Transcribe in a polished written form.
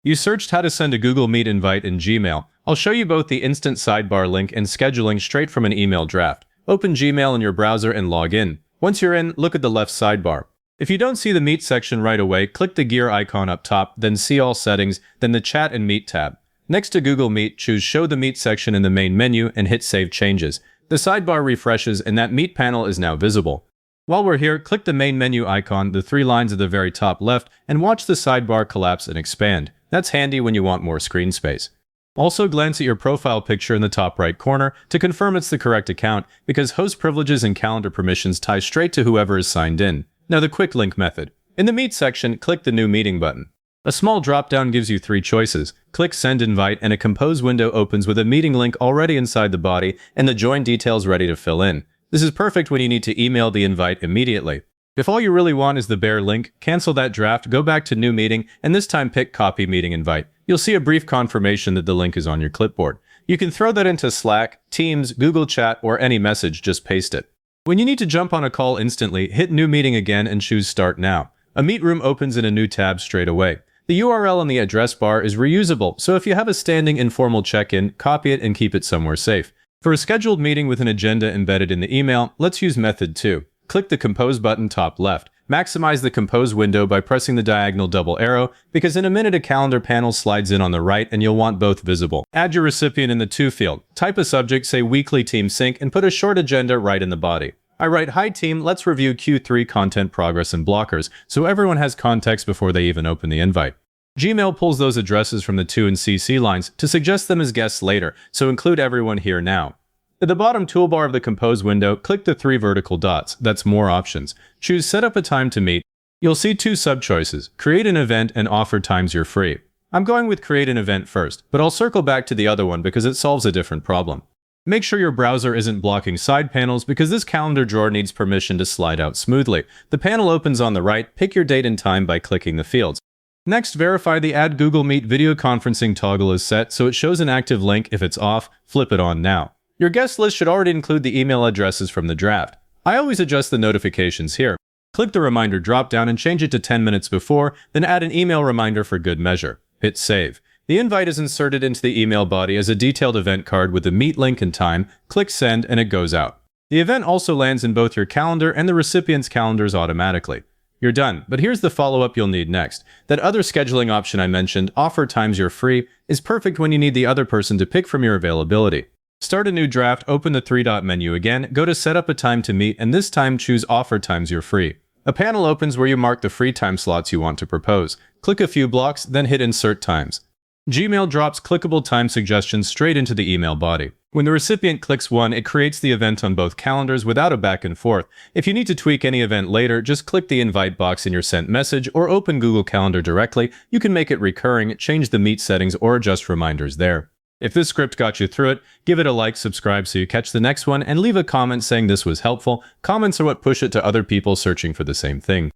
You searched how to send a Google Meet invite in Gmail. I'll show you both the instant sidebar link and scheduling straight from an email draft. Open Gmail in your browser and log in. Once you're in, look at the left sidebar. If you don't see the Meet section right away, click the gear icon up top, then See All Settings, then the Chat and Meet tab. Next to Google Meet, choose Show the Meet section in the main menu and hit Save Changes. The sidebar refreshes and that Meet panel is now visible. While we're here, click the main menu icon, the 3 lines at the very top left, and watch the sidebar collapse and expand. That's handy when you want more screen space. Also glance at your profile picture in the top right corner to confirm it's the correct account, because host privileges and calendar permissions tie straight to whoever is signed in. Now the quick link method. In the Meet section, click the New Meeting button. A small drop-down gives you 3 choices. Click Send Invite and a compose window opens with a meeting link already inside the body and the join details ready to fill in. This is perfect when you need to email the invite immediately. If all you really want is the bare link, cancel that draft, go back to New Meeting, and this time pick Copy Meeting Invite. You'll see a brief confirmation that the link is on your clipboard. You can throw that into Slack, Teams, Google Chat, or any message, just paste it. When you need to jump on a call instantly, hit New Meeting again and choose Start Now. A Meet Room opens in a new tab straight away. The URL in the address bar is reusable, so if you have a standing informal check-in, copy it and keep it somewhere safe. For a scheduled meeting with an agenda embedded in the email, let's use method 2. Click the Compose button top left. Maximize the Compose window by pressing the diagonal double arrow, because in a minute a calendar panel slides in on the right and you'll want both visible. Add your recipient in the To field. Type a subject, say Weekly Team Sync, and put a short agenda right in the body. I write, Hi team, let's review Q3 content progress and blockers, so everyone has context before they even open the invite. Gmail pulls those addresses from the To and CC lines to suggest them as guests later, so include everyone here now. At the bottom toolbar of the Compose window, click the 3 vertical dots. That's More Options. Choose Set up a time to meet. You'll see 2 sub-choices, Create an event and Offer times you're free. I'm going with Create an event first, but I'll circle back to the other one because it solves a different problem. Make sure your browser isn't blocking side panels because this calendar drawer needs permission to slide out smoothly. The panel opens on the right. Pick your date and time by clicking the fields. Next, verify the Add Google Meet video conferencing toggle is set so it shows an active link. If it's off, flip it on now. Your guest list should already include the email addresses from the draft. I always adjust the notifications here. Click the reminder drop-down and change it to 10 minutes before, then add an email reminder for good measure. Hit Save. The invite is inserted into the email body as a detailed event card with the Meet link and time. Click Send and it goes out. The event also lands in both your calendar and the recipient's calendars automatically. You're done, but here's the follow-up you'll need next. That other scheduling option I mentioned, Offer times you're free, is perfect when you need the other person to pick from your availability. Start a new draft, open the 3-dot menu again, go to Set up a time to meet, and this time choose Offer times you're free. A panel opens where you mark the free time slots you want to propose. Click a few blocks, then hit Insert Times. Gmail drops clickable time suggestions straight into the email body. When the recipient clicks one, it creates the event on both calendars without a back and forth. If you need to tweak any event later, just click the invite box in your sent message or open Google Calendar directly. You can make it recurring, change the Meet settings, or adjust reminders there. If this script got you through it, give it a like, subscribe so you catch the next one, and leave a comment saying this was helpful. Comments are what push it to other people searching for the same thing.